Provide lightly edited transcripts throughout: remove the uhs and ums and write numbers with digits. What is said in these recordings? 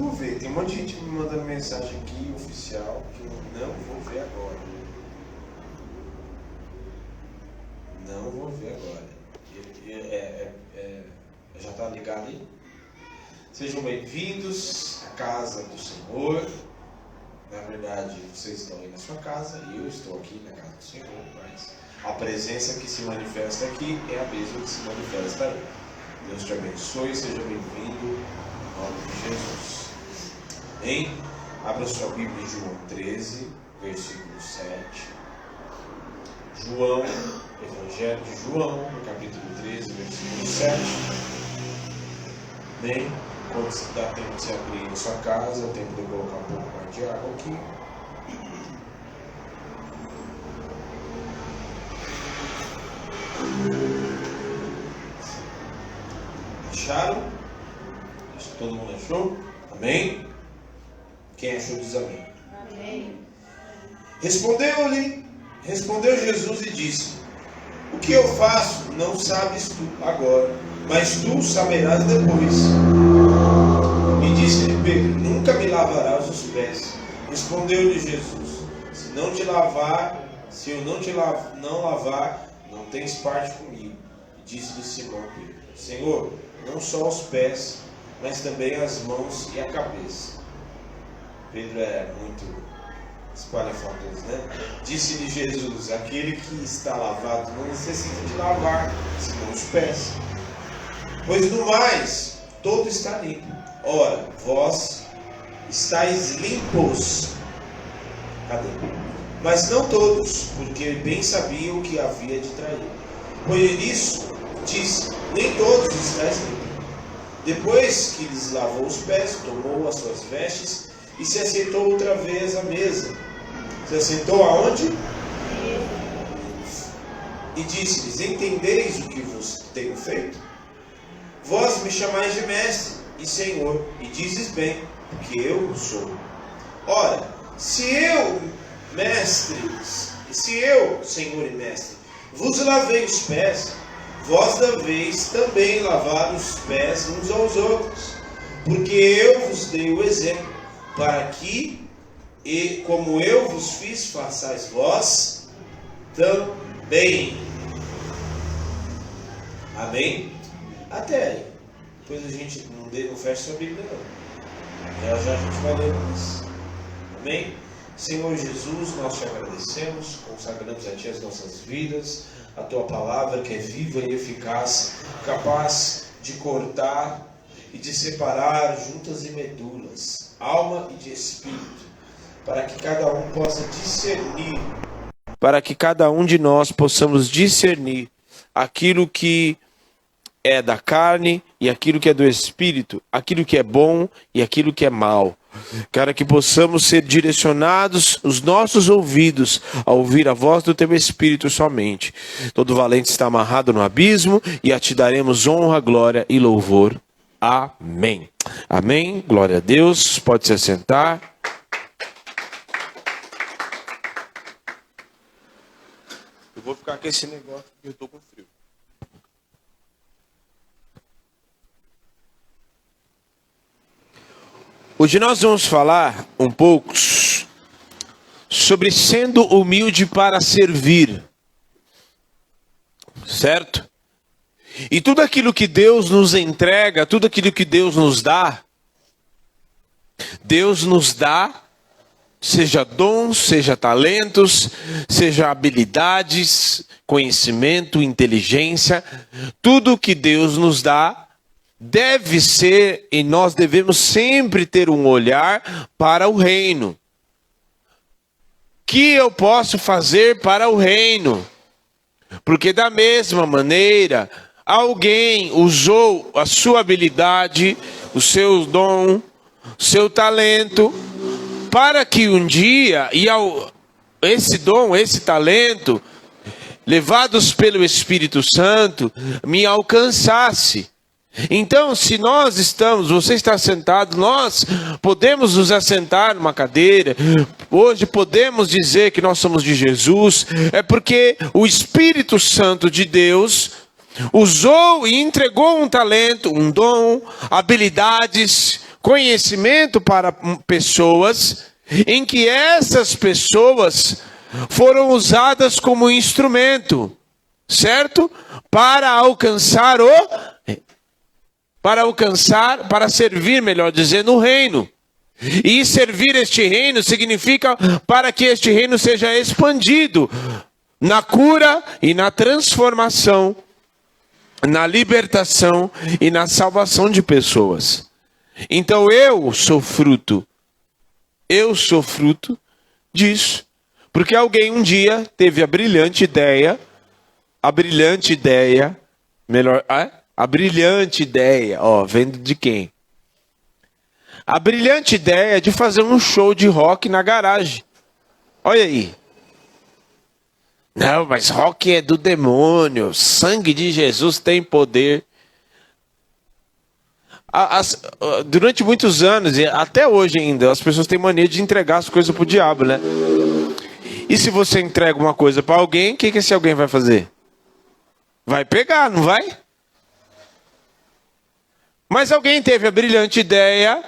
vou ver. Tem um monte de gente me mandando mensagem aqui, oficial, que eu não vou ver agora. Não vou ver agora. Já está ligado aí? Sejam bem-vindos à casa do Senhor. Na verdade, vocês estão aí na sua casa e eu estou aqui na casa do Senhor, mas a presença que se manifesta aqui é a mesma que se manifesta aí. Deus te abençoe, seja bem-vindo em nome de Jesus. Amém? Abra sua Bíblia em João 13, versículo 7. João, Evangelho de João, no capítulo 13, versículo 7. Amém? Quando se dá tempo de se abrir em sua casa, é tempo de eu colocar um pouco mais de água aqui. Acharam? Acho que todo mundo achou? Amém? Quem achou diz amém. Amém. Respondeu Jesus e disse: o que eu faço não sabes tu agora, mas tu saberás depois. E disse-lhe Pedro: nunca me lavarás os pés. Respondeu-lhe Jesus: se eu não lavar, não tens parte comigo. E disse-lhe Simão Pedro: Senhor, não só os pés, mas também as mãos e a cabeça. Pedro é muito espalhafatoso, né? Disse-lhe Jesus: aquele que está lavado não necessita de lavar, senão os pés. Pois no mais, todo está limpo. Ora, vós estáis limpos. Cadê? Mas não todos, porque bem sabiam que havia de trair. Por isso, disse: nem todos estáis limpos. Depois que lhes lavou os pés, tomou as suas vestes e se assentou outra vez à mesa. Se assentou aonde? E disse-lhes: entendeis o que vos tenho feito? Vós me chamais de mestre e Senhor, e dizes bem, porque eu o sou. Ora, se eu, Senhor e mestre, vos lavei os pés, vós deveis também lavar os pés uns aos outros, porque eu vos dei o exemplo, para que, e como eu vos fiz, façais vós também. Amém? Até aí. Depois a gente não fecha sua Bíblia não. Já a gente vai ler mais. Amém? Senhor Jesus, nós te agradecemos, consagramos a Ti as nossas vidas, a Tua palavra que é viva e eficaz, capaz de cortar e de separar juntas e medulas, alma e de espírito, para que cada um possa discernir, para que cada um de nós possamos discernir aquilo que é da carne e aquilo que é do espírito, aquilo que é bom e aquilo que é mal. Cara, que possamos ser direcionados os nossos ouvidos a ouvir a voz do Teu Espírito somente. Todo valente está amarrado no abismo e a Ti daremos honra, glória e louvor. Amém. Amém. Glória a Deus. Pode se assentar. Eu vou ficar com esse negócio porque eu estou com frio. Hoje nós vamos falar um pouco sobre sendo humilde para servir, certo? E tudo aquilo que Deus nos entrega, tudo aquilo que Deus nos dá, seja dons, seja talentos, seja habilidades, conhecimento, inteligência, tudo que Deus nos dá, deve ser, e nós devemos sempre ter um olhar para o reino. O que eu posso fazer para o reino? Porque da mesma maneira, alguém usou a sua habilidade, o seu dom, o seu talento, para que um dia, esse dom, esse talento, levados pelo Espírito Santo, me alcançasse. Então, se você está sentado, nós podemos nos assentar numa cadeira, hoje podemos dizer que nós somos de Jesus, é porque o Espírito Santo de Deus usou e entregou um talento, um dom, habilidades, conhecimento para pessoas em que essas pessoas foram usadas como instrumento, certo? Para servir, melhor dizendo, o reino. E servir este reino significa para que este reino seja expandido na cura e na transformação, na libertação e na salvação de pessoas. Então eu sou fruto disso. Porque alguém um dia teve a brilhante ideia, vendo de quem? A brilhante ideia de fazer um show de rock na garagem. Olha aí. Não, mas rock é do demônio. Sangue de Jesus tem poder. Durante muitos anos, e até hoje ainda, as pessoas têm mania de entregar as coisas pro diabo, né? E se você entrega uma coisa para alguém, o que esse alguém vai fazer? Vai pegar, não vai? Mas alguém teve a brilhante ideia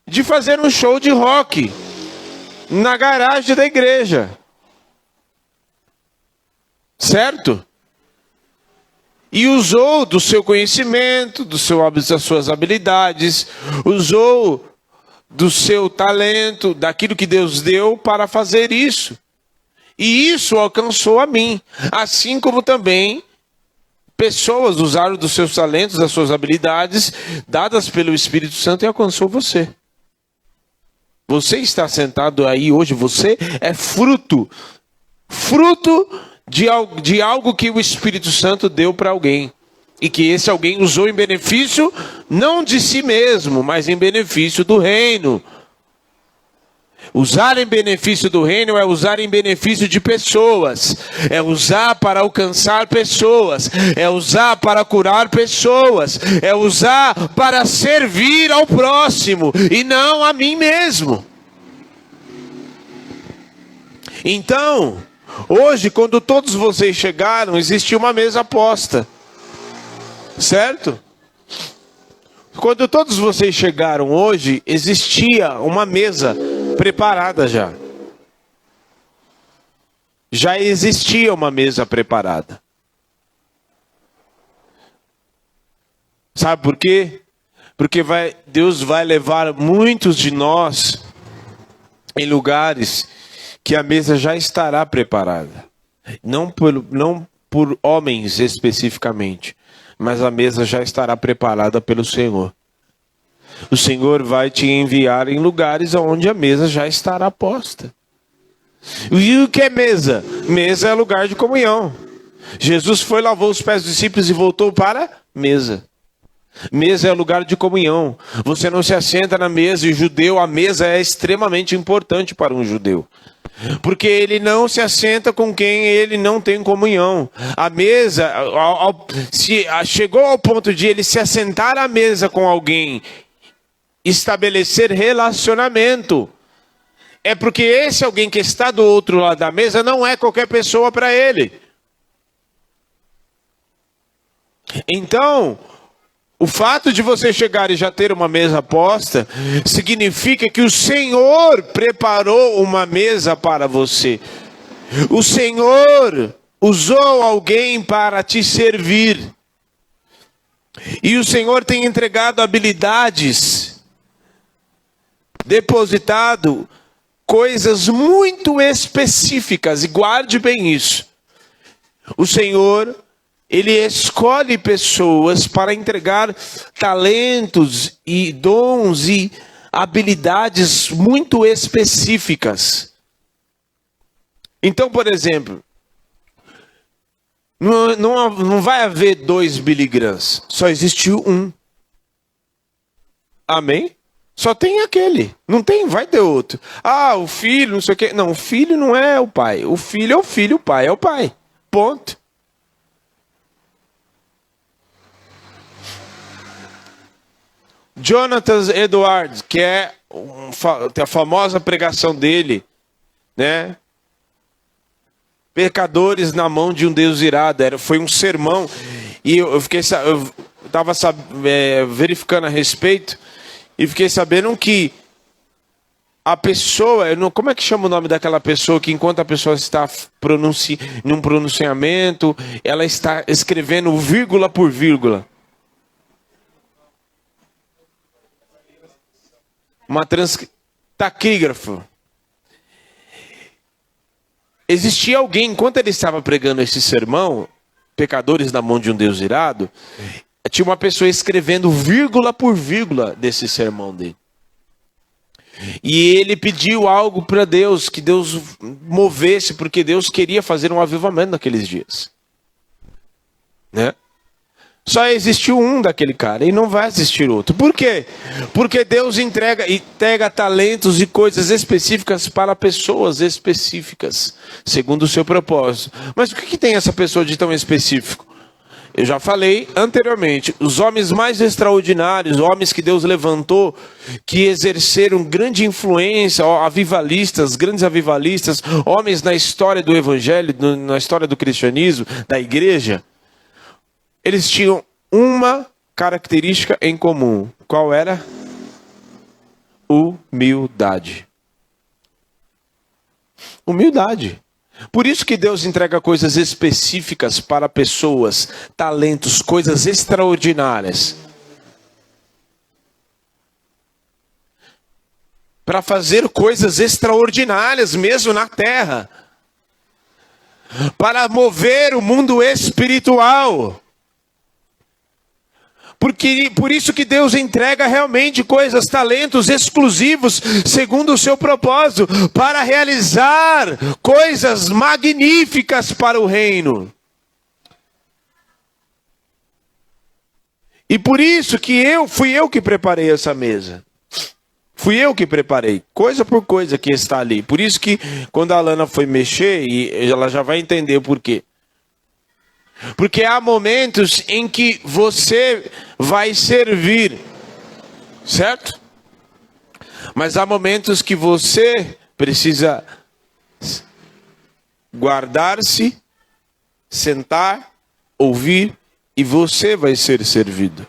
de fazer um show de rock na garagem da igreja. Certo? E usou do seu conhecimento, das suas habilidades, usou do seu talento, daquilo que Deus deu para fazer isso. E isso alcançou a mim, assim como também pessoas usaram dos seus talentos, das suas habilidades, dadas pelo Espírito Santo, e alcançou você. Você está sentado aí hoje, você é fruto de algo que o Espírito Santo deu para alguém. E que esse alguém usou em benefício, não de si mesmo, mas em benefício do reino. Usar em benefício do reino é usar em benefício de pessoas. É usar para alcançar pessoas. É usar para curar pessoas. É usar para servir ao próximo e não a mim mesmo. Então, hoje, quando todos vocês chegaram, existia uma mesa posta. Certo? Quando todos vocês chegaram hoje, existia uma mesa preparada já. Já existia uma mesa preparada. Sabe por quê? Porque Deus vai levar muitos de nós em lugares que a mesa já estará preparada. Não por homens especificamente, mas a mesa já estará preparada pelo Senhor. O Senhor vai te enviar em lugares onde a mesa já estará posta. E o que é mesa? Mesa é lugar de comunhão. Jesus foi, lavou os pés dos discípulos e voltou para a mesa. Mesa é lugar de comunhão. Você não se assenta na mesa, e a mesa é extremamente importante para um judeu. Porque ele não se assenta com quem ele não tem comunhão. A mesa, se chegou ao ponto de ele se assentar à mesa com alguém, estabelecer relacionamento, é porque esse alguém que está do outro lado da mesa não é qualquer pessoa para ele. Então, o fato de você chegar e já ter uma mesa posta, significa que o Senhor preparou uma mesa para você. O Senhor usou alguém para te servir. E o Senhor tem entregado habilidades, depositado coisas muito específicas, e guarde bem isso. O Senhor, Ele escolhe pessoas para entregar talentos e dons e habilidades muito específicas. Então, por exemplo, não vai haver 2 Billy Grahams, só existiu um. Amém? Só tem aquele, não tem, vai ter outro. Ah, o filho, não sei o quê. Não, o filho não é o pai. O filho é o filho, o pai é o pai. Ponto. Jonathan Edwards, que tem a famosa pregação dele, né? Pecadores na mão de um Deus irado. Foi um sermão. E eu estava verificando a respeito E fiquei sabendo que a pessoa, como é que chama o nome daquela pessoa que enquanto a pessoa está num pronunciamento, ela está escrevendo vírgula por vírgula? Taquígrafo. Existia alguém, enquanto ele estava pregando esse sermão, Pecadores na Mão de um Deus Irado, tinha uma pessoa escrevendo vírgula por vírgula desse sermão dele. E ele pediu algo para Deus, que Deus movesse, porque Deus queria fazer um avivamento naqueles dias. Né? Só existiu um daquele cara e não vai existir outro. Por quê? Porque Deus entrega talentos e coisas específicas para pessoas específicas, segundo o seu propósito. Mas o que tem essa pessoa de tão específico? Eu já falei anteriormente, os homens mais extraordinários, homens que Deus levantou, que exerceram grande influência, grandes avivalistas, homens na história do evangelho, na história do cristianismo, da igreja, eles tinham uma característica em comum. Qual era? Humildade. Humildade. Por isso que Deus entrega coisas específicas para pessoas, talentos, coisas extraordinárias. Para fazer coisas extraordinárias mesmo na terra. Para mover o mundo espiritual. Por isso que Deus entrega realmente coisas, talentos exclusivos, segundo o seu propósito, para realizar coisas magníficas para o reino. E por isso que fui eu que preparei essa mesa. Fui eu que preparei, coisa por coisa que está ali. Por isso que quando a Alana foi mexer, e ela já vai entender o porquê. Porque há momentos em que você vai servir, certo? Mas há momentos que você precisa guardar-se, sentar, ouvir, e você vai ser servido.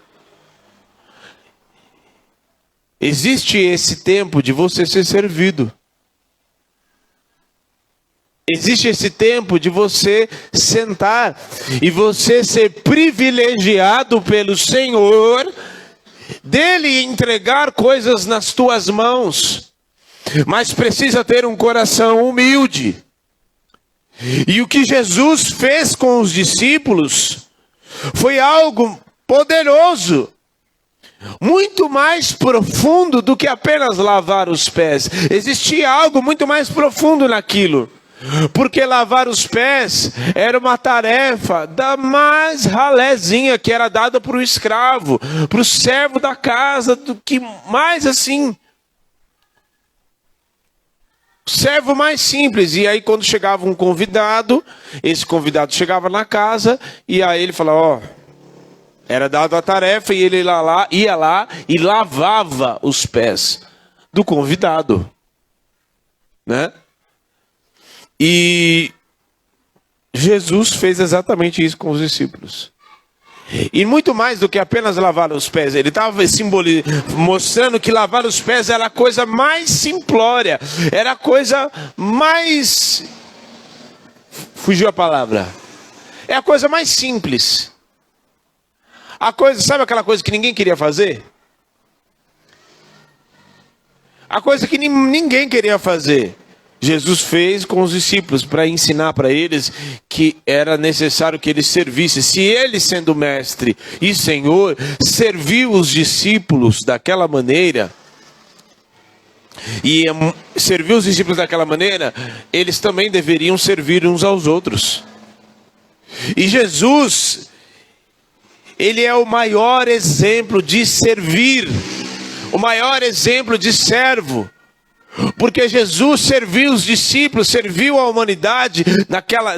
Existe esse tempo de você ser servido. Existe esse tempo de você sentar e você ser privilegiado pelo Senhor, dele entregar coisas nas tuas mãos. Mas precisa ter um coração humilde. E o que Jesus fez com os discípulos foi algo poderoso. Muito mais profundo do que apenas lavar os pés. Existia algo muito mais profundo naquilo. Porque lavar os pés era uma tarefa da mais ralézinha que era dada para o escravo, para o servo da casa, do que mais assim. Servo mais simples. E aí quando chegava um convidado, esse convidado chegava na casa e aí ele falava, era dado a tarefa e ele ia lá e lavava os pés do convidado, né? E Jesus fez exatamente isso com os discípulos. E muito mais do que apenas lavar os pés. Ele estava mostrando que lavar os pés era a coisa mais simplória. Era a coisa mais... Fugiu a palavra. É a coisa mais simples. Sabe aquela coisa que ninguém queria fazer? A coisa que ninguém queria fazer. Jesus fez com os discípulos para ensinar para eles que era necessário que eles servissem. Se ele, sendo mestre e Senhor, serviu os discípulos daquela maneira, eles também deveriam servir uns aos outros. E Jesus, ele é o maior exemplo de servir, o maior exemplo de servo. Porque Jesus serviu os discípulos, serviu a humanidade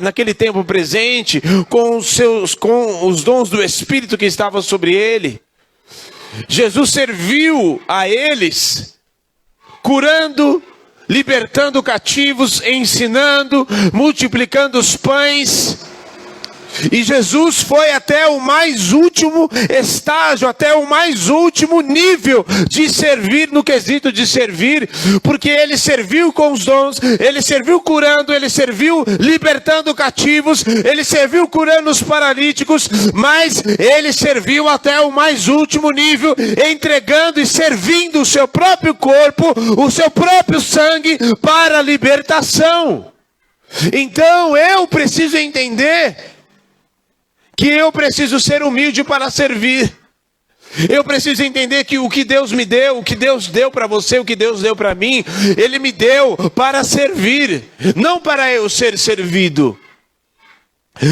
naquele tempo presente, com os dons do Espírito que estavam sobre ele. Jesus serviu a eles, curando, libertando cativos, ensinando, multiplicando os pães. E Jesus foi até o mais último estágio, até o mais último nível de servir, no quesito de servir, porque ele serviu com os dons, ele serviu curando, ele serviu libertando cativos, ele serviu curando os paralíticos, mas ele serviu até o mais último nível, entregando e servindo o seu próprio corpo, o seu próprio sangue para a libertação. Então eu preciso entender que eu preciso ser humilde para servir. Eu preciso entender que o que Deus me deu, o que Deus deu para você, o que Deus deu para mim, Ele me deu para servir, não para eu ser servido.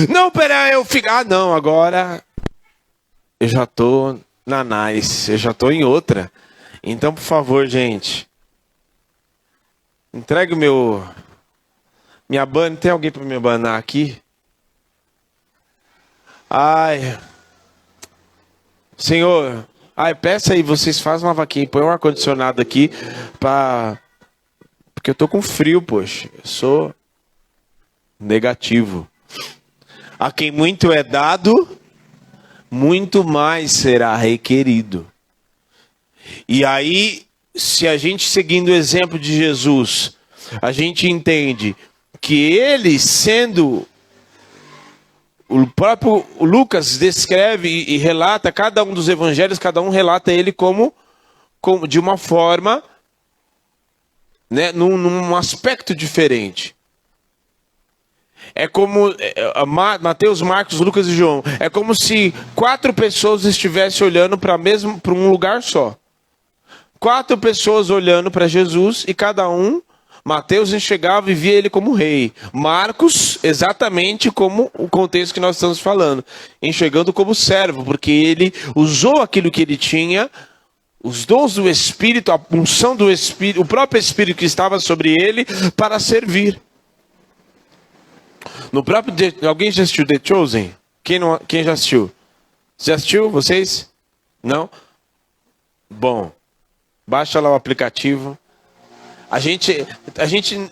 Não para eu ficar, não, agora eu já estou na nice, eu já estou em outra. Então, por favor, gente, entregue minha bana. Tem alguém para me abanar aqui? Ai, Senhor, peça aí, vocês fazem uma vaquinha, põe um ar-condicionado aqui, porque eu tô com frio, poxa, eu sou negativo. A quem muito é dado, muito mais será requerido. E aí, se a gente seguindo o exemplo de Jesus, a gente entende que ele sendo... O próprio Lucas descreve e relata, cada um dos evangelhos, cada um relata ele como de uma forma, né, num aspecto diferente. É como Mateus, Marcos, Lucas e João. É como se 4 pessoas estivessem olhando para um lugar só. 4 pessoas olhando para Jesus e cada um... Mateus enxergava e via ele como rei. Marcos, exatamente como o contexto que nós estamos falando. Enxergando como servo, porque ele usou aquilo que ele tinha, os dons do Espírito, a unção do Espírito, o próprio Espírito que estava sobre ele, para servir. No próprio... Alguém já assistiu The Chosen? Quem já assistiu? Já assistiu? Vocês? Não? Bom, baixa lá o aplicativo.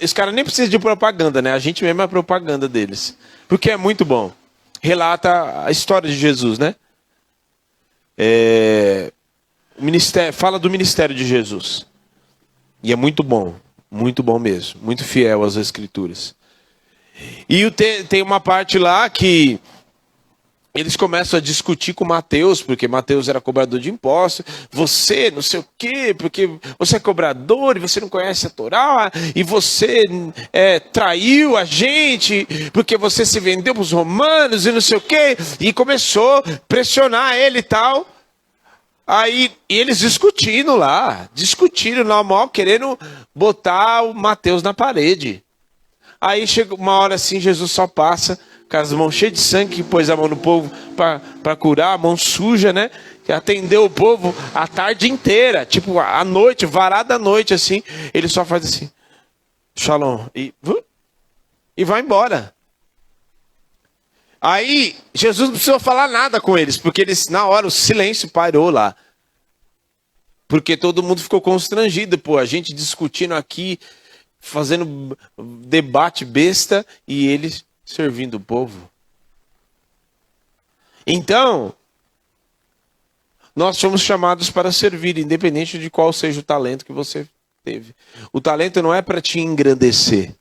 Esse cara nem precisa de propaganda, né? A gente mesmo é a propaganda deles. Porque é muito bom. Relata a história de Jesus, né? Fala do ministério de Jesus. E é muito bom mesmo. Muito fiel às Escrituras. E tem uma parte lá que eles começam a discutir com Mateus, porque Mateus era cobrador de impostos. Você, não sei o quê, porque você é cobrador e você não conhece a Torá, e você traiu a gente, porque você se vendeu para os romanos e não sei o quê. E começou a pressionar ele e tal. Aí eles discutindo lá, mal, querendo botar o Mateus na parede. Aí chega uma hora assim, Jesus só passa com as mãos cheias de sangue, que pôs a mão no povo para curar, a mão suja, né? Que atendeu o povo a tarde inteira, tipo à noite, varada à noite, assim. Ele só faz assim, shalom, e vai embora. Aí Jesus não precisou falar nada com eles, porque eles, na hora, o silêncio parou lá. Porque todo mundo ficou constrangido, a gente discutindo aqui, fazendo debate besta, e eles servindo o povo. Então, nós somos chamados para servir, independente de qual seja o talento que você teve. O talento não é para te engrandecer.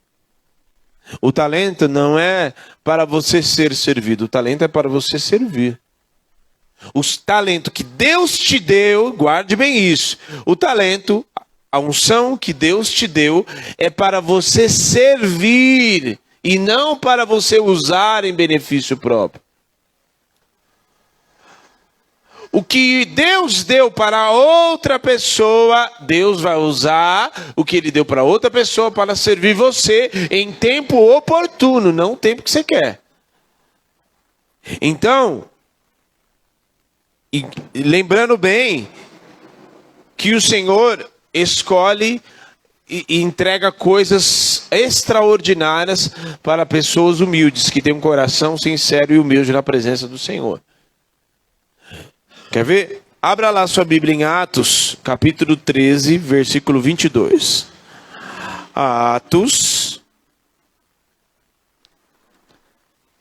O talento não é para você ser servido. O talento é para você servir. O talento que Deus te deu, guarde bem isso. O talento, a unção que Deus te deu é para você servir e não para você usar em benefício próprio. O que Deus deu para outra pessoa, Deus vai usar o que Ele deu para outra pessoa para servir você em tempo oportuno, não o tempo que você quer. Então, lembrando bem que o Senhor escolhe e entrega coisas extraordinárias para pessoas humildes, que têm um coração sincero e humilde na presença do Senhor. Quer ver? Abra lá sua Bíblia em Atos, capítulo 13, versículo 22. Atos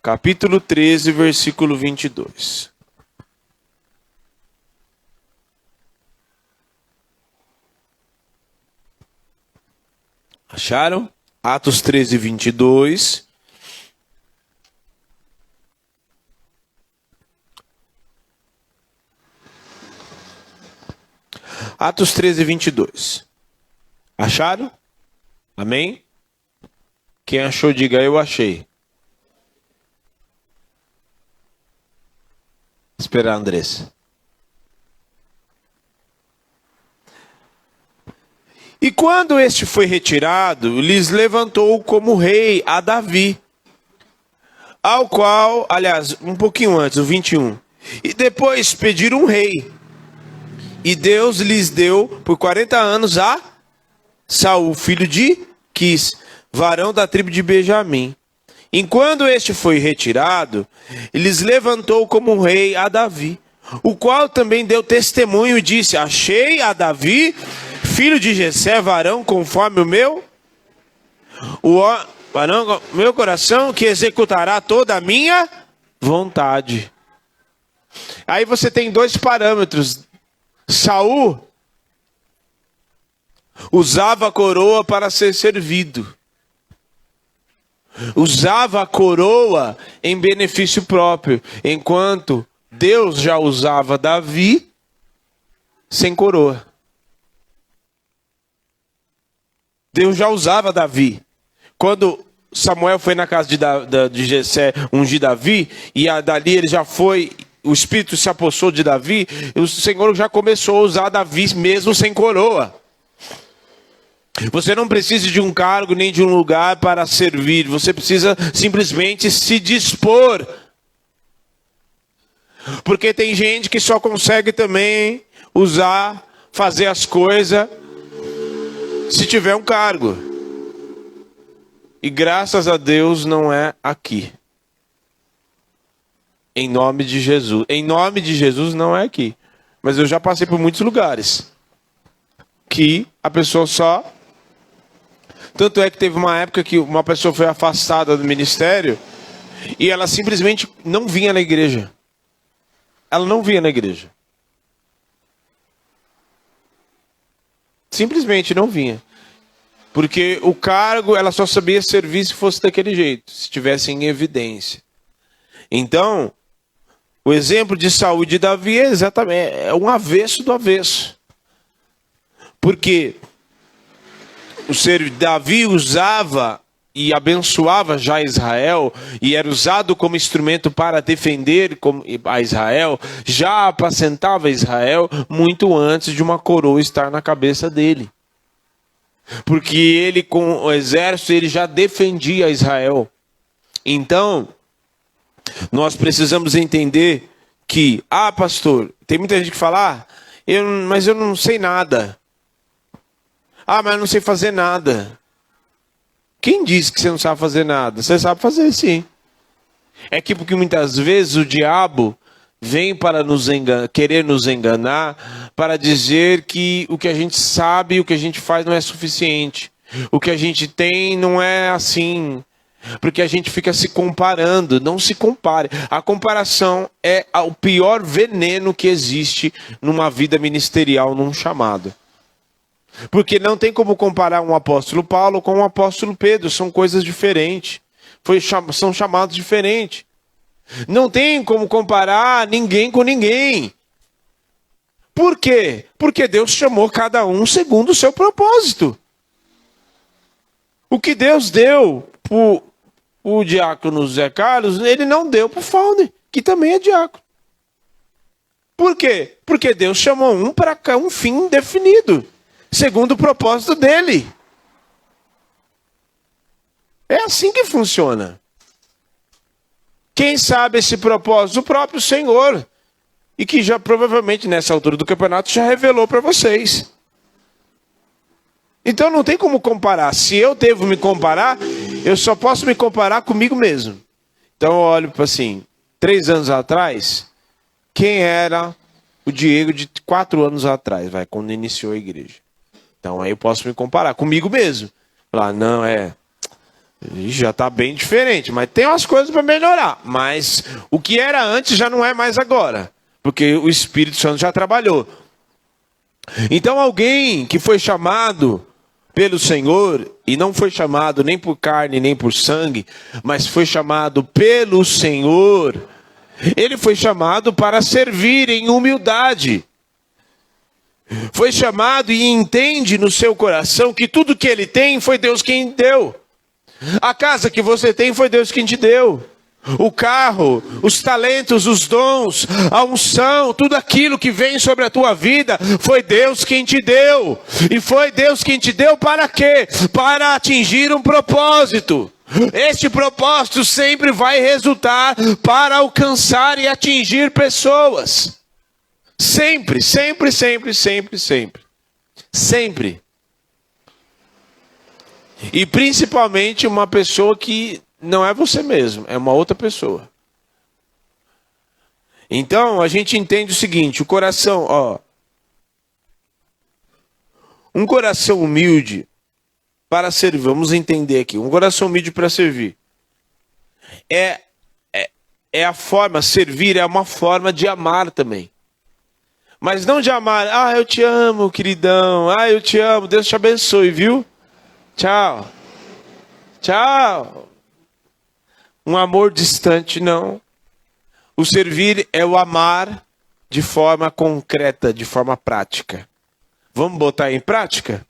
capítulo 13, versículo 22. Acharam? Atos 13, 22. Atos 13, 22. Acharam? Amém? Quem achou, diga eu achei. Esperar, Andressa. E quando este foi retirado, lhes levantou como rei a Davi, ao qual, aliás, um pouquinho antes, o 21. E depois pediram um rei. E Deus lhes deu por 40 anos a Saul, filho de Quis, varão da tribo de Benjamim. Enquanto este foi retirado, lhes levantou como rei a Davi, o qual também deu testemunho e disse: achei a Davi, filho de Jessé, varão conforme o meu coração, que executará toda a minha vontade. Aí você tem dois parâmetros. Saul usava a coroa para ser servido. Usava a coroa em benefício próprio, enquanto Deus já usava Davi sem coroa. Deus já usava Davi. Quando Samuel foi na casa de Jessé ungir Davi, e dali ele já foi, o Espírito se apossou de Davi, o Senhor já começou a usar Davi mesmo sem coroa. Você não precisa de um cargo nem de um lugar para servir. Você precisa simplesmente se dispor. Porque tem gente que só consegue também fazer as coisas se tiver um cargo. E graças a Deus não é aqui. Em nome de Jesus. Em nome de Jesus não é aqui. Mas eu já passei por muitos lugares que a pessoa só... Tanto é que teve uma época que uma pessoa foi afastada do ministério e ela simplesmente não vinha na igreja. Ela não vinha na igreja. Simplesmente não vinha. Porque o cargo, ela só sabia servir se fosse daquele jeito, se tivesse em evidência. Então, o exemplo de Saul e de Davi é exatamente um avesso do avesso. Porque Davi usava e abençoava já Israel, e era usado como instrumento para defender a Israel, já apacentava Israel muito antes de uma coroa estar na cabeça dele. Porque ele, com o exército, ele já defendia Israel. Então, nós precisamos entender que, pastor, tem muita gente que fala, mas eu não sei nada. Mas eu não sei fazer nada. Quem disse que você não sabe fazer nada? Você sabe fazer, sim. É que porque muitas vezes o diabo vem para querer nos enganar, para dizer que o que a gente sabe e o que a gente faz não é suficiente. O que a gente tem não é assim. Porque a gente fica se comparando. Não se compare. A comparação é o pior veneno que existe numa vida ministerial, num chamado. Porque não tem como comparar um apóstolo Paulo com um apóstolo Pedro. São coisas diferentes. São chamados diferentes. Não tem como comparar ninguém com ninguém. Por quê? Porque Deus chamou cada um segundo o seu propósito. O que Deus deu para o diácono Zé Carlos, ele não deu para o Fauner, que também é diácono. Por quê? Porque Deus chamou um para um fim definido, segundo o propósito dele. É assim que funciona. Quem sabe esse propósito? O próprio Senhor. E que já provavelmente nessa altura do campeonato já revelou para vocês. Então não tem como comparar. Se eu devo me comparar, eu só posso me comparar comigo mesmo. Então eu olho para assim, 3 anos atrás, quem era o Diego de 4 anos atrás, quando iniciou a igreja. Então aí eu posso me comparar comigo mesmo. Falar, não, Já está bem diferente, mas tem umas coisas para melhorar. Mas o que era antes já não é mais agora, porque o Espírito Santo já trabalhou. Então alguém que foi chamado pelo Senhor, e não foi chamado nem por carne nem por sangue, mas foi chamado pelo Senhor, ele foi chamado para servir em humildade. Foi chamado e entende no seu coração que tudo que ele tem foi Deus quem deu. A casa que você tem foi Deus quem te deu. O carro, os talentos, os dons, a unção, tudo aquilo que vem sobre a tua vida, foi Deus quem te deu. E foi Deus quem te deu para quê? Para atingir um propósito. Este propósito sempre vai resultar para alcançar e atingir pessoas. Sempre, sempre, sempre, sempre, sempre. Sempre. E principalmente uma pessoa que não é você mesmo, é uma outra pessoa. Então a gente entende o seguinte, o coração, um coração humilde para servir, vamos entender aqui, um coração humilde para servir. É a forma, servir é uma forma de amar também. Mas não de amar, eu te amo, queridão, eu te amo, Deus te abençoe, viu? Tchau. Tchau. Um amor distante, não. O servir é o amar de forma concreta, de forma prática. Vamos botar em prática?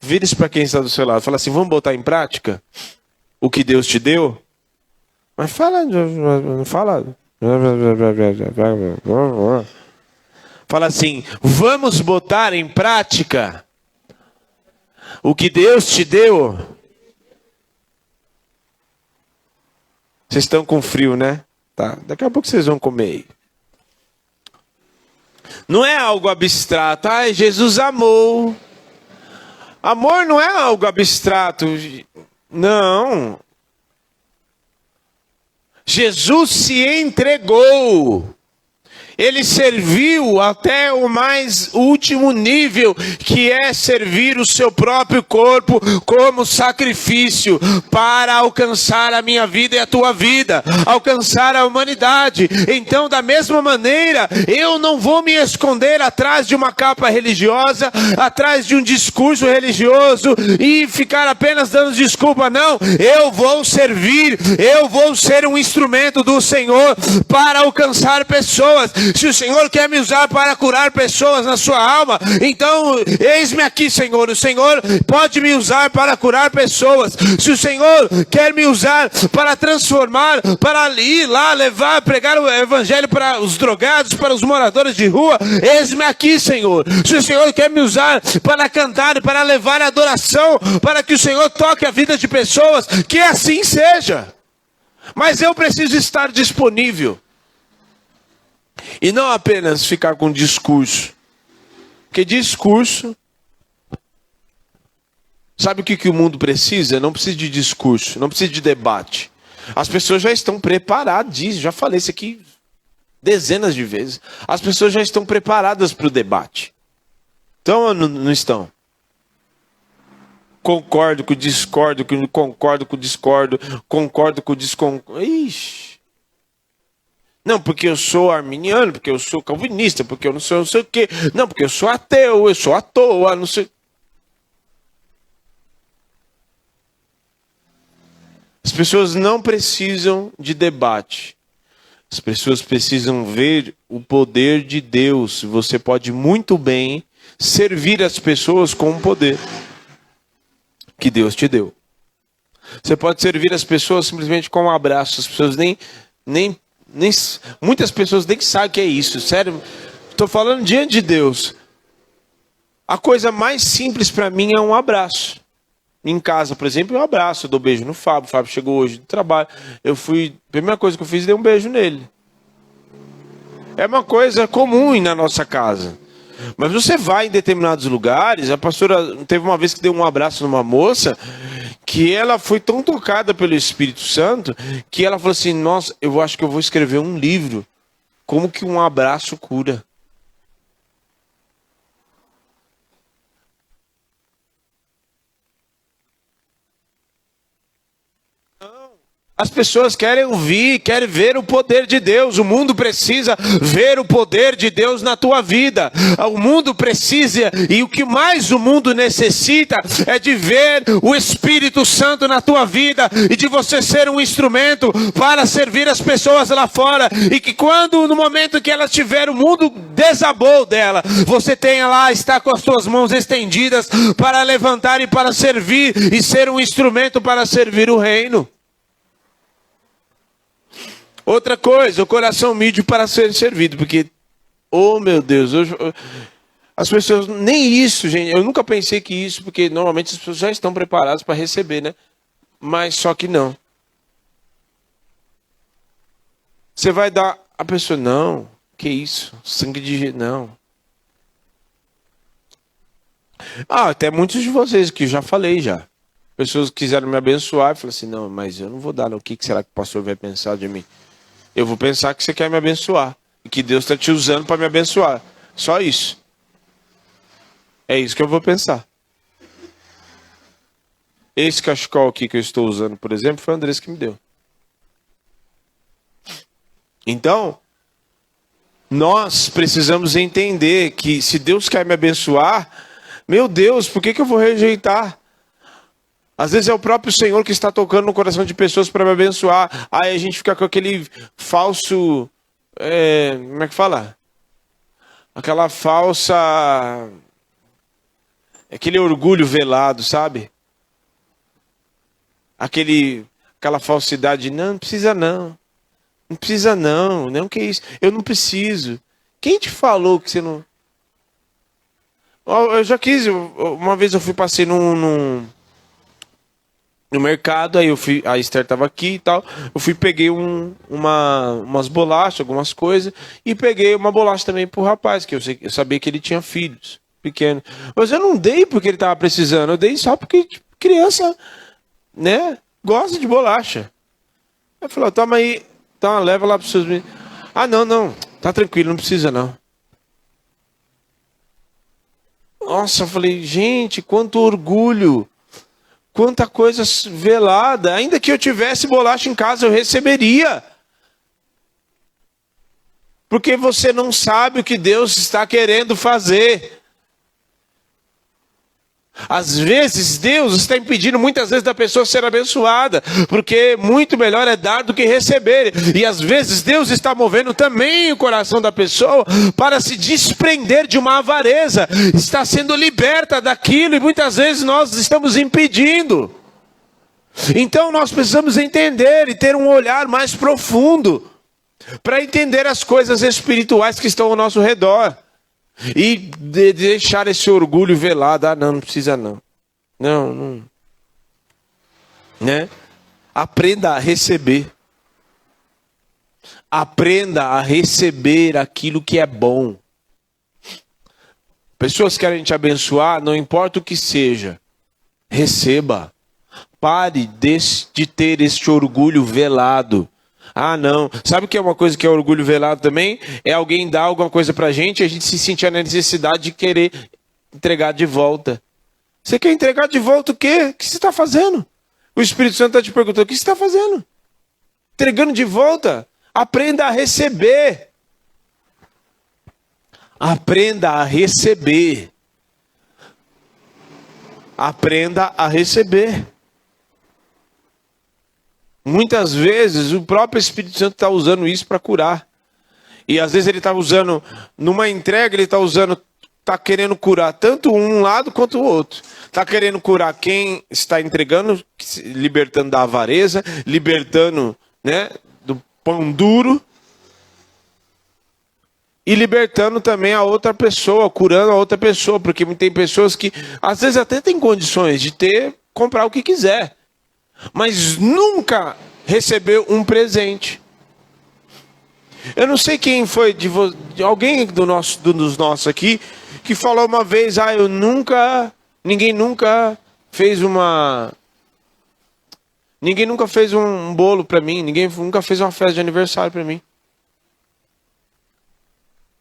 Vira isso para quem está do seu lado. Fala assim, vamos botar em prática o que Deus te deu? Mas fala, não fala. Fala assim, vamos botar em prática o que Deus te deu? Vocês estão com frio, né? Tá. Daqui a pouco vocês vão comer aí. Não é algo abstrato. Jesus amou. Amor não é algo abstrato. Não. Jesus se entregou. Ele serviu até o mais último nível, que é servir o seu próprio corpo como sacrifício para alcançar a minha vida e a tua vida, alcançar a humanidade. Então, da mesma maneira, eu não vou me esconder atrás de uma capa religiosa, atrás de um discurso religioso e ficar apenas dando desculpa. Não, eu vou servir, eu vou ser um instrumento do Senhor para alcançar pessoas. Se o Senhor quer me usar para curar pessoas na sua alma, então eis-me aqui, Senhor. O Senhor pode me usar para curar pessoas. Se o Senhor quer me usar para transformar, para ir lá levar, pregar o evangelho para os drogados, para os moradores de rua, eis-me aqui, Senhor. Se o Senhor quer me usar para cantar, para levar adoração, para que o Senhor toque a vida de pessoas, que assim seja. Mas eu preciso estar disponível. E não apenas ficar com discurso. Porque discurso... Sabe o que o mundo precisa? Não precisa de discurso, não precisa de debate. As pessoas já estão preparadas, já falei isso aqui dezenas de vezes. As pessoas já estão preparadas para o debate. Então ou não estão? Concordo com discordo, concordo com discordo, concordo com desconcordo. Ixi. Não, porque eu sou arminiano, porque eu sou calvinista, porque eu não sei o quê. Não, porque eu sou ateu, eu sou à toa, não sei. As pessoas não precisam de debate. As pessoas precisam ver o poder de Deus. Você pode muito bem servir as pessoas com o poder que Deus te deu. Você pode servir as pessoas simplesmente com um abraço. As pessoas muitas pessoas nem sabem o que é isso. Sério, estou falando diante de Deus. A coisa mais simples para mim é um abraço. Em casa, por exemplo, eu abraço, eu dou beijo no Fábio. O Fábio chegou hoje do trabalho. A primeira coisa que eu fiz, dei um beijo nele. É uma coisa comum na nossa casa. Mas você vai em determinados lugares, a pastora teve uma vez que deu um abraço numa moça, que ela foi tão tocada pelo Espírito Santo, que ela falou assim, nossa, eu acho que eu vou escrever um livro, como que um abraço cura. As pessoas querem ouvir, querem ver o poder de Deus. O mundo precisa ver o poder de Deus na tua vida. O mundo precisa, e o que mais o mundo necessita é de ver o Espírito Santo na tua vida e de você ser um instrumento para servir as pessoas lá fora. E que quando, no momento que elas tiverem, o mundo desabou dela, você tenha lá, está com as suas mãos estendidas para levantar e para servir e ser um instrumento para servir o reino. Outra coisa, o coração humilde para ser servido, porque, oh meu Deus, hoje, as pessoas, nem isso, gente, eu nunca pensei que isso, porque normalmente as pessoas já estão preparadas para receber, né? Mas só que não. Você vai dar, a pessoa, não, que isso, sangue de Jesus, não. Até muitos de vocês que eu já falei já. Pessoas que quiseram me abençoar e falaram assim, não, mas eu não vou dar, não. O que será que o pastor vai pensar de mim? Eu vou pensar que você quer me abençoar. E que Deus está te usando para me abençoar. Só isso. É isso que eu vou pensar. Esse cachecol aqui que eu estou usando, por exemplo, foi o Andrés que me deu. Então, nós precisamos entender que se Deus quer me abençoar, meu Deus, por que eu vou rejeitar? Às vezes é o próprio Senhor que está tocando no coração de pessoas para me abençoar. Aí a gente fica com aquele falso... como é que fala? Aquela falsa... Aquele orgulho velado, sabe? Aquela falsidade. Não precisa não. Não precisa não. Não que isso. Eu não preciso. Quem te falou que você não... Eu já quis... Uma vez eu passei no mercado, aí a Esther estava aqui e tal, peguei umas bolachas, algumas coisas, e peguei uma bolacha também pro rapaz, que eu sabia que ele tinha filhos pequenos. Mas eu não dei porque ele estava precisando, eu dei só porque criança, né, gosta de bolacha. Ele falou, toma aí, tá, leva lá pros seus meninos. Ah, não, tá tranquilo, não precisa não. Nossa, eu falei, gente, quanto orgulho. Quanta coisa velada. Ainda que eu tivesse bolacha em casa, eu receberia. Porque você não sabe o que Deus está querendo fazer. Às vezes, Deus está impedindo muitas vezes da pessoa ser abençoada. Porque muito melhor é dar do que receber. E às vezes, Deus está movendo também o coração da pessoa para se desprender de uma avareza. Está sendo liberta daquilo e muitas vezes nós estamos impedindo. Então nós precisamos entender e ter um olhar mais profundo para entender as coisas espirituais que estão ao nosso redor. E deixar esse orgulho velado. Ah, não precisa não. Não. Né? Aprenda a receber. Aprenda a receber aquilo que é bom. Pessoas querem te abençoar, não importa o que seja. Receba. Pare de ter este orgulho velado. Ah, não. Sabe o que é uma coisa que é orgulho velado também? É alguém dar alguma coisa pra gente e a gente se sentir a necessidade de querer entregar de volta. Você quer entregar de volta o quê? O que você está fazendo? O Espírito Santo está te perguntando, o que você está fazendo? Entregando de volta? Aprenda a receber. Aprenda a receber. Aprenda a receber. Muitas vezes o próprio Espírito Santo está usando isso para curar. E às vezes ele está usando, numa entrega, ele está querendo curar tanto um lado quanto o outro. Está querendo curar quem está entregando, libertando da avareza, libertando, né, do pão duro. E libertando também a outra pessoa, curando a outra pessoa. Porque tem pessoas que às vezes até têm condições de comprar o que quiser. Mas nunca recebeu um presente. Eu não sei quem foi de alguém dos nossos aqui que falou uma vez, ninguém nunca fez um bolo para mim, ninguém nunca fez uma festa de aniversário para mim.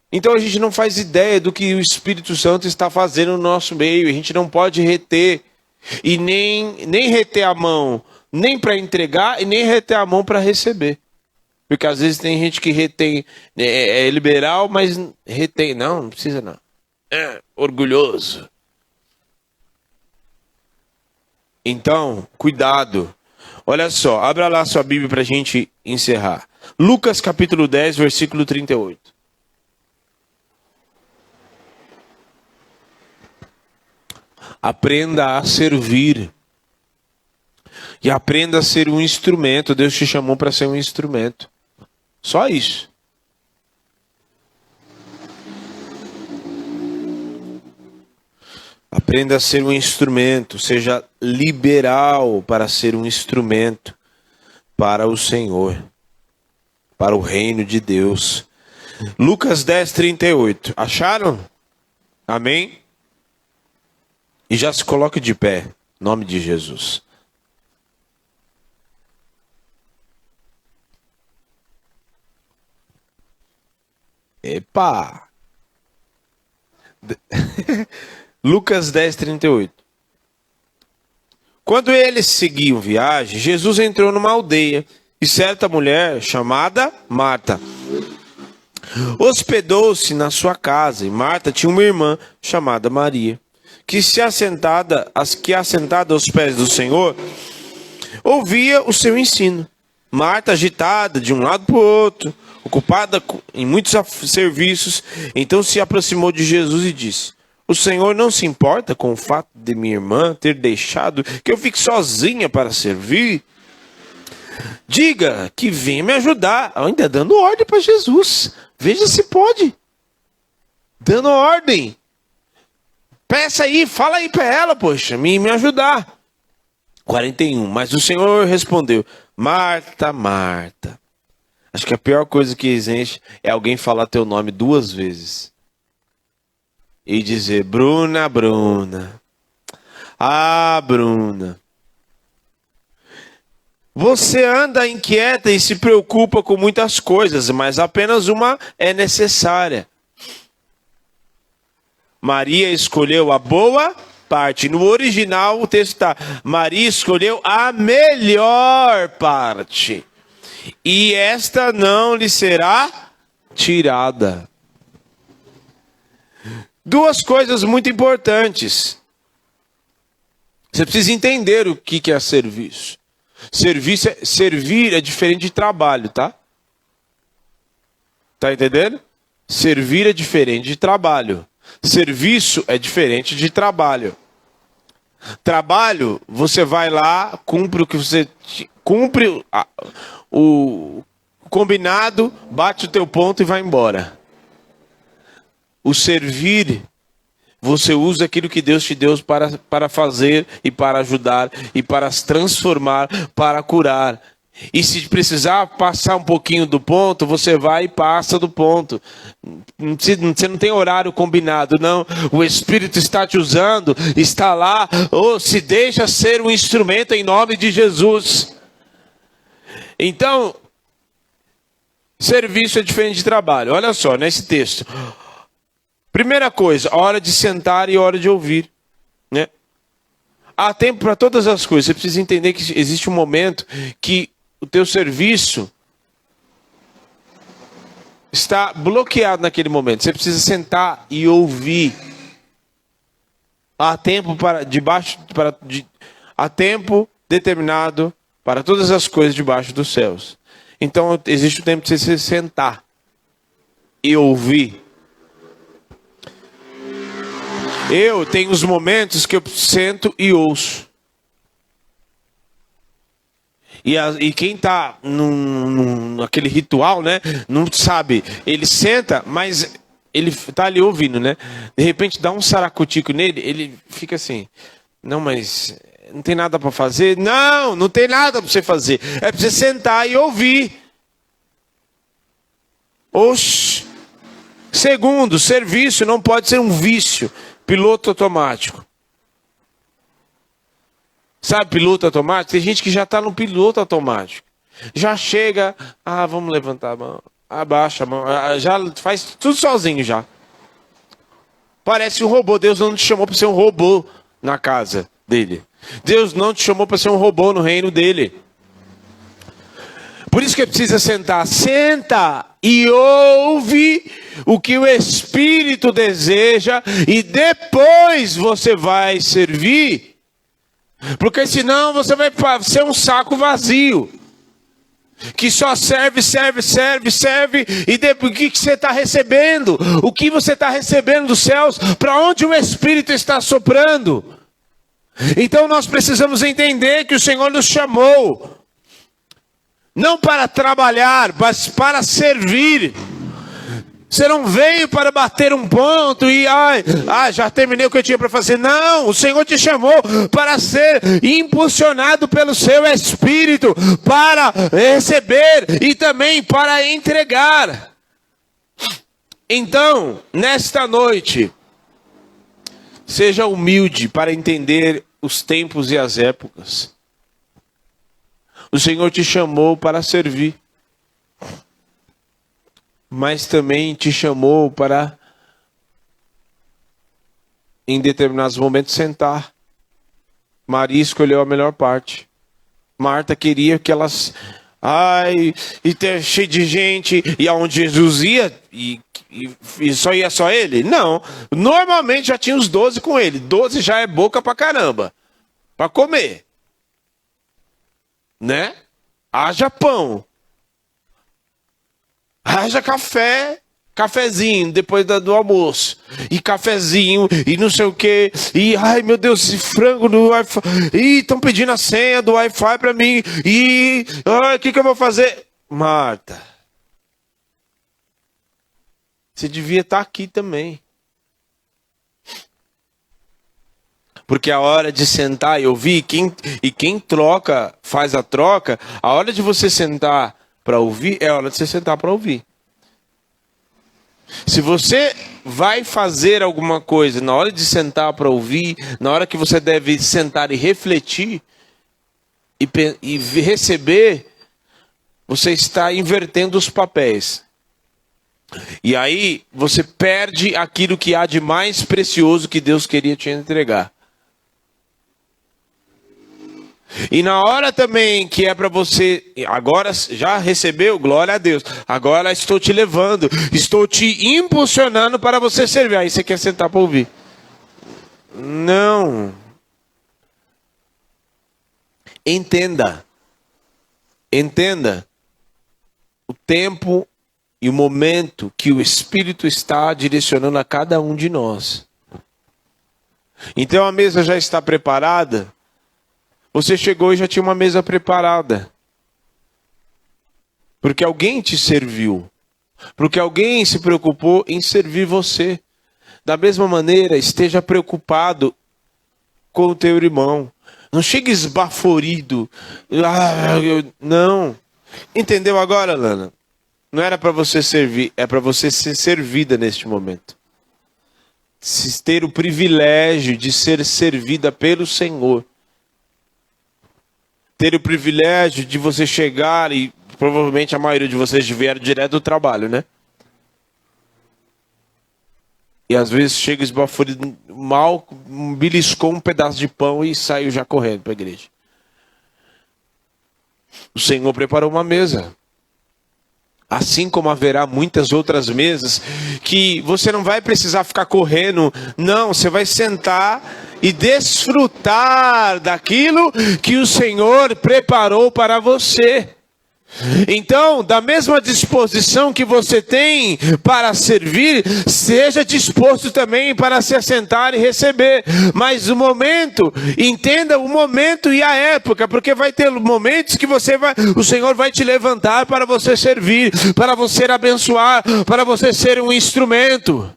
Então a gente não faz ideia do que o Espírito Santo está fazendo no nosso meio, a gente não pode reter. E nem reter a mão nem para entregar e nem reter a mão para receber. Porque às vezes tem gente que retém, é liberal, mas retém. Não precisa não. É orgulhoso. Então, cuidado. Olha só, abra lá sua Bíblia para a gente encerrar. Lucas capítulo 10, versículo 38. Aprenda a servir. E aprenda a ser um instrumento. Deus te chamou para ser um instrumento. Só isso. Aprenda a ser um instrumento. Seja liberal para ser um instrumento para o Senhor. Para o reino de Deus. Lucas 10, 38. Acharam? Amém? E já se coloque de pé. Em nome de Jesus. Epa! Lucas 10, 38. Quando eles seguiam viagem, Jesus entrou numa aldeia e certa mulher chamada Marta hospedou-se na sua casa. E Marta tinha uma irmã chamada Maria, que assentada aos pés do Senhor, ouvia o seu ensino. Marta, agitada de um lado para o outro, ocupada em muitos serviços, então se aproximou de Jesus e disse: o Senhor não se importa com o fato de minha irmã ter deixado que eu fique sozinha para servir? Diga que venha me ajudar. Ainda dando ordem para Jesus. Veja se pode. Dando ordem. Peça aí, fala aí para ela, poxa, me ajudar. 41. Mas o Senhor respondeu: Marta, Marta. Acho que a pior coisa que existe é alguém falar teu nome 2 vezes. E dizer: Bruna, Bruna. Ah, Bruna. Você anda inquieta e se preocupa com muitas coisas, mas apenas uma é necessária. Maria escolheu a boa parte. No original o texto está: Maria escolheu a melhor parte. E esta não lhe será tirada. 2 coisas muito importantes. Você precisa entender o que é serviço. Servir é diferente de trabalho, tá? Tá entendendo? Servir é diferente de trabalho. Serviço é diferente de trabalho. Trabalho, você vai lá, cumpre o que você cumpre o combinado, bate o teu ponto e vai embora. O servir, você usa aquilo que Deus te deu para fazer e para ajudar e para transformar, para curar. E se precisar passar um pouquinho do ponto, você vai e passa do ponto. Você não tem horário combinado, não. O Espírito está te usando, está lá. Ou se deixa ser um instrumento em nome de Jesus. Então, serviço é diferente de trabalho. Olha só, nesse texto. Primeira coisa, hora de sentar e hora de ouvir, né? Há tempo para todas as coisas. Você precisa entender que existe um momento que o teu serviço está bloqueado naquele momento. Você precisa sentar e ouvir. Há tempo há tempo determinado para todas as coisas debaixo dos céus. Então existe o tempo de você sentar e ouvir. Eu tenho os momentos que eu sento e ouço. E quem está naquele ritual, né, não sabe. Ele senta, mas ele está ali ouvindo, né? De repente dá um saracutico nele, ele fica assim: não, mas não tem nada para fazer? Não tem nada para você fazer. É para você sentar e ouvir. Oxi. Segundo, serviço não pode ser um vício. Piloto automático. Sabe piloto automático? Tem gente que já está no piloto automático. Já chega, vamos levantar a mão, abaixa a mão, já faz tudo sozinho já. Parece um robô. Deus não te chamou para ser um robô na casa dele. Deus não te chamou para ser um robô no reino dele. Por isso que precisa sentar. Senta e ouve o que o Espírito deseja e depois você vai servir. Porque senão você vai ser um saco vazio. Que só serve. E depois, o que você está recebendo? O que você está recebendo dos céus? Para onde o Espírito está soprando? Então nós precisamos entender que o Senhor nos chamou. Não para trabalhar, mas para servir. Você não veio para bater um ponto e já terminei o que eu tinha para fazer. Não, o Senhor te chamou para ser impulsionado pelo seu Espírito, para receber e também para entregar. Então, nesta noite, seja humilde para entender os tempos e as épocas. O Senhor te chamou para servir, mas também te chamou para, em determinados momentos, sentar. Maria escolheu a melhor parte. Marta queria que elas... e ter cheio de gente, e aonde Jesus ia, e só ia só ele? Não, normalmente já tinha os 12 com ele. 12 já é boca pra caramba, pra comer. Né? Haja pão, haja cafezinho depois do almoço, e cafezinho, e não sei o que, e ai meu Deus, esse frango do Wi-Fi, e estão pedindo a senha do Wi-Fi para mim, e o que eu vou fazer? Marta, você devia estar aqui também. Porque a hora de sentar e ouvir, quem troca, faz a troca, a hora de você sentar para ouvir, é a hora de você sentar para ouvir. Se você vai fazer alguma coisa na hora de sentar para ouvir, na hora que você deve sentar e refletir, e receber, você está invertendo os papéis. E aí você perde aquilo que há de mais precioso que Deus queria te entregar. E na hora também que é para você, agora já recebeu, glória a Deus, agora estou te levando, estou te impulsionando para você servir. Aí você quer sentar para ouvir. Não. Entenda o tempo e o momento que o Espírito está direcionando a cada um de nós. Então a mesa já está preparada. Você chegou e já tinha uma mesa preparada. Porque alguém te serviu. Porque alguém se preocupou em servir você. Da mesma maneira, esteja preocupado com o teu irmão. Não chegue esbaforido. Não. Entendeu agora, Lana? Não era para você servir, é para você ser servida neste momento. Ter o privilégio de ser servida pelo Senhor. Ter o privilégio de você chegar e provavelmente a maioria de vocês vieram direto do trabalho, né? E às vezes chega esbaforido, mal beliscou um pedaço de pão e saiu já correndo para a igreja. O Senhor preparou uma mesa. Assim como haverá muitas outras mesas que você não vai precisar ficar correndo. Não, você vai sentar e desfrutar daquilo que o Senhor preparou para você. Então, da mesma disposição que você tem para servir, seja disposto também para se assentar e receber. Mas o momento, entenda o momento e a época, porque vai ter momentos que o Senhor vai te levantar para você servir, para você abençoar, para você ser um instrumento.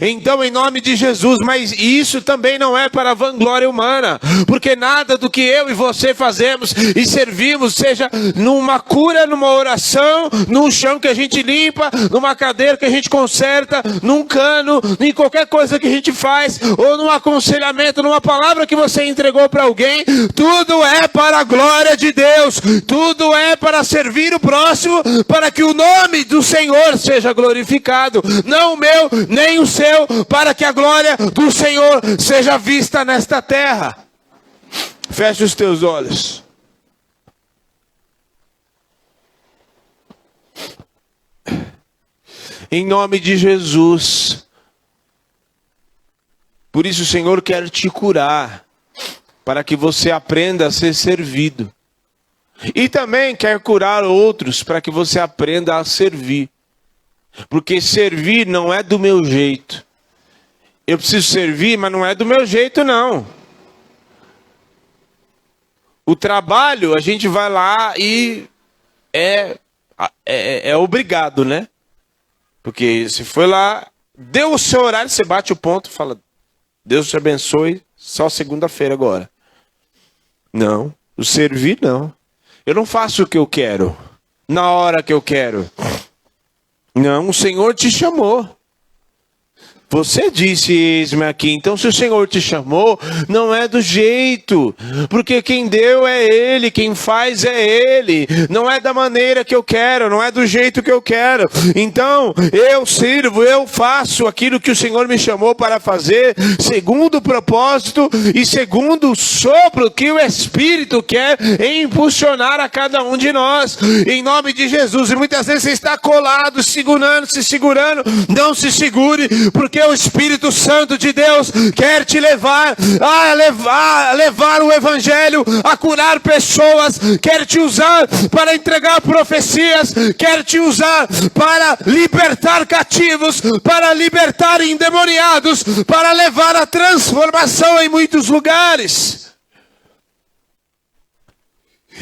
Então, em nome de Jesus, mas isso também não é para a vanglória humana, porque nada do que eu e você fazemos e servimos, seja numa cura, numa oração, num chão que a gente limpa, numa cadeira que a gente conserta, num cano, em qualquer coisa que a gente faz, ou num aconselhamento, numa palavra que você entregou para alguém, tudo é para a glória de Deus, tudo é para servir o próximo, para que o nome do Senhor seja glorificado, não o meu, nem o seu, para que a glória do Senhor seja vista nesta terra. Feche os teus olhos. Em nome de Jesus. Por isso o Senhor quer te curar, para que você aprenda a ser servido. E também quer curar outros, para que você aprenda a servir. Porque servir não é do meu jeito. Eu preciso servir, mas não é do meu jeito, não. O trabalho, a gente vai lá e é obrigado, né? Porque se foi lá, deu o seu horário, você bate o ponto e fala, Deus te abençoe, só segunda-feira agora. Não, o servir não. Eu não faço o que eu quero, na hora que eu quero. Não, o Senhor te chamou. Você disse, eis-me aqui. Então, se o Senhor te chamou, não é do jeito. Porque quem deu é Ele, quem faz é Ele. Não é da maneira que eu quero, não é do jeito que eu quero. Então, eu sirvo, eu faço aquilo que o Senhor me chamou para fazer, segundo o propósito e segundo o sopro que o Espírito quer impulsionar a cada um de nós. Em nome de Jesus. E muitas vezes você está colado, se segurando. Não se segure, porque o Espírito Santo de Deus quer te levar a levar o Evangelho, a curar pessoas, quer te usar para entregar profecias, quer te usar para libertar cativos, para libertar endemoniados, para levar a transformação em muitos lugares.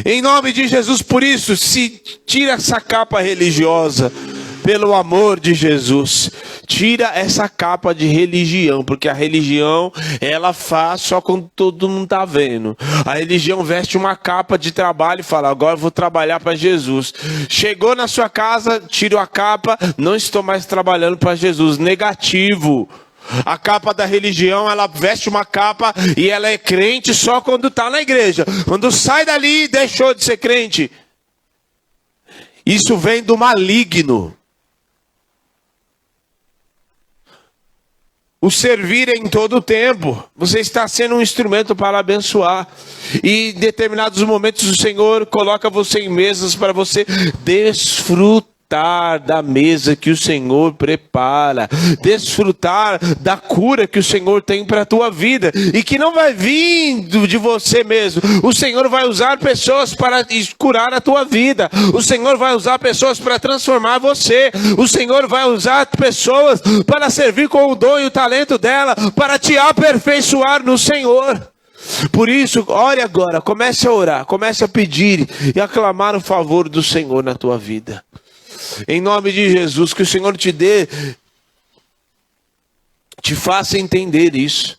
Em nome de Jesus, por isso, se tira essa capa religiosa, pelo amor de Jesus, tira essa capa de religião, porque a religião, ela faz só quando todo mundo está vendo. A religião veste uma capa de trabalho e fala, agora eu vou trabalhar para Jesus. Chegou na sua casa, tira a capa, não estou mais trabalhando para Jesus. Negativo. A capa da religião, ela veste uma capa e ela é crente só quando está na igreja. Quando sai dali, deixou de ser crente. Isso vem do maligno. O servir é em todo o tempo. Você está sendo um instrumento para abençoar. E em determinados momentos o Senhor coloca você em mesas para você desfrutar da mesa que o Senhor prepara. Desfrutar da cura que o Senhor tem para a tua vida. E que não vai vir de você mesmo. O Senhor vai usar pessoas para curar a tua vida. O Senhor vai usar pessoas para transformar você. O Senhor vai usar pessoas para servir com o dom e o talento dela, para te aperfeiçoar no Senhor. Por isso, ore agora, comece a orar, comece a pedir e a clamar o favor do Senhor na tua vida. Em nome de Jesus, que o Senhor te dê, te faça entender isso.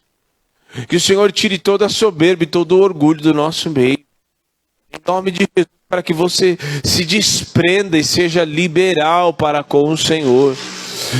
Que o Senhor tire toda a soberba e todo o orgulho do nosso meio. Em nome de Jesus, para que você se desprenda e seja liberal para com o Senhor.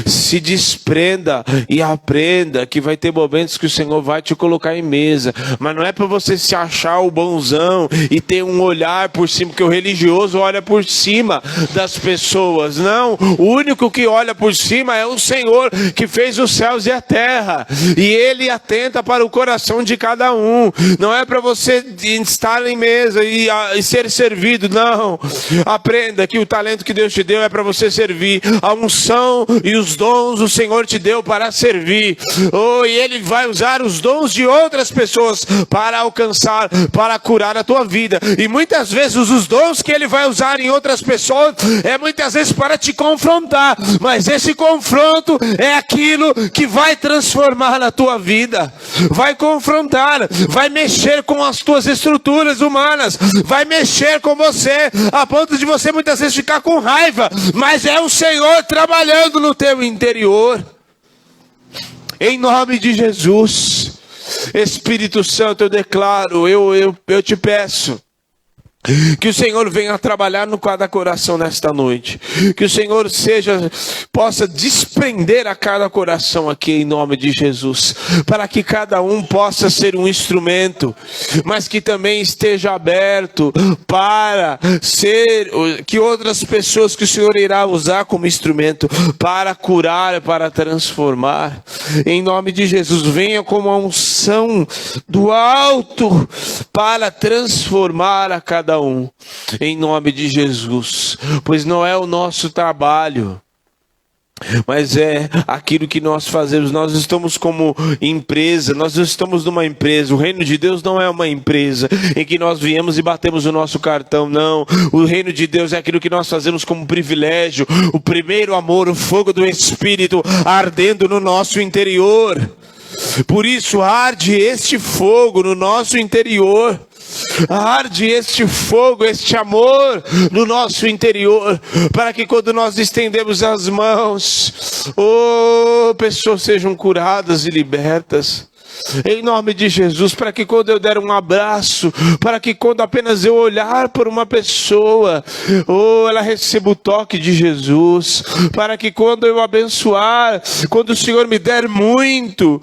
Se desprenda e aprenda que vai ter momentos que o Senhor vai te colocar em mesa, mas não é para você se achar o bonzão e ter um olhar por cima, porque o religioso olha por cima das pessoas. Não, o único que olha por cima é o Senhor que fez os céus e a terra, e Ele atenta para o coração de cada um. Não é para você estar em mesa e ser servido, não. Aprenda que o talento que Deus te deu é para você servir. A unção e os dons o Senhor te deu para servir. E Ele vai usar os dons de outras pessoas para alcançar, para curar a tua vida. E muitas vezes os dons que Ele vai usar em outras pessoas é muitas vezes para te confrontar. Mas esse confronto é aquilo que vai transformar a tua vida. Vai confrontar, vai mexer com as tuas estruturas humanas, vai mexer com você, a ponto de você muitas vezes ficar com raiva. Mas é o Senhor trabalhando no teu interior. Em nome de Jesus, Espírito Santo, eu declaro, eu te peço, Que o Senhor venha trabalhar no cada coração nesta noite. Que o Senhor possa desprender a cada coração aqui em nome de Jesus. Para que cada um possa ser um instrumento, mas que também esteja aberto para ser, que outras pessoas que o Senhor irá usar como instrumento para curar, para transformar. Em nome de Jesus, venha como a unção do alto para transformar a cada um, em nome de Jesus, pois não é o nosso trabalho, mas é aquilo que nós fazemos. Nós estamos como empresa, nós estamos numa empresa. O reino de Deus não é uma empresa em que nós viemos e batemos o nosso cartão, não. O reino de Deus é aquilo que nós fazemos como privilégio, o primeiro amor, o fogo do Espírito ardendo no nosso interior. Por isso arde este fogo no nosso interior. Arde este fogo, este amor no nosso interior, para que quando nós estendemos as mãos, pessoas sejam curadas e libertas. Em nome de Jesus, para que quando eu der um abraço, para que quando apenas eu olhar por uma pessoa, ela receba o toque de Jesus, para que quando eu abençoar, quando o Senhor me der muito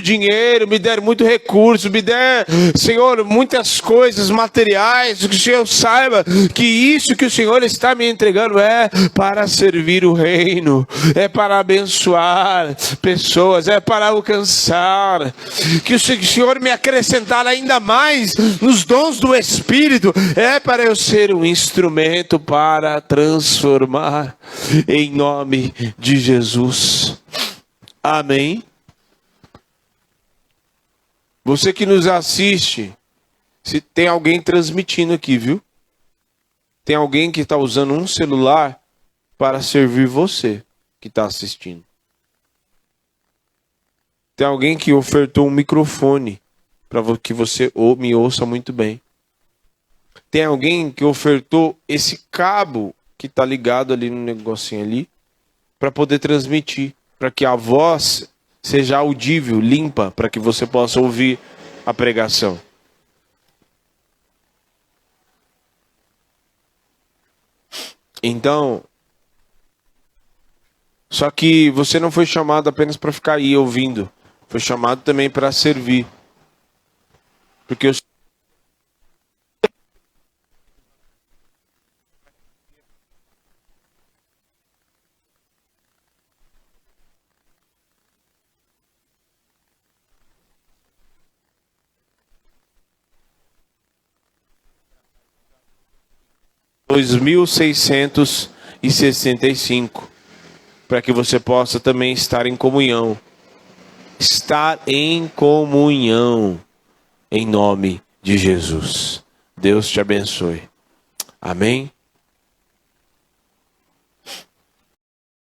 dinheiro, me der muito recurso, me der, Senhor, muitas coisas materiais, que o Senhor saiba que isso que o Senhor está me entregando é para servir o reino, é para abençoar pessoas, é para alcançar. Que o Senhor me acrescentar ainda mais nos dons do Espírito, é para eu ser um instrumento para transformar, em nome de Jesus. Amém. Você que nos assiste, se tem alguém transmitindo aqui, viu? Tem alguém que está usando um celular para servir você que está assistindo. Tem alguém que ofertou um microfone para que você me ouça muito bem. Tem alguém que ofertou esse cabo que está ligado ali no negocinho ali para poder transmitir, para que a voz seja audível, limpa, para que você possa ouvir a pregação. Então, só que você não foi chamado apenas para ficar aí ouvindo. Foi chamado também para servir. Porque os 2665, para que você possa também estar em comunhão. Estar em comunhão, em nome de Jesus. Deus te abençoe. Amém?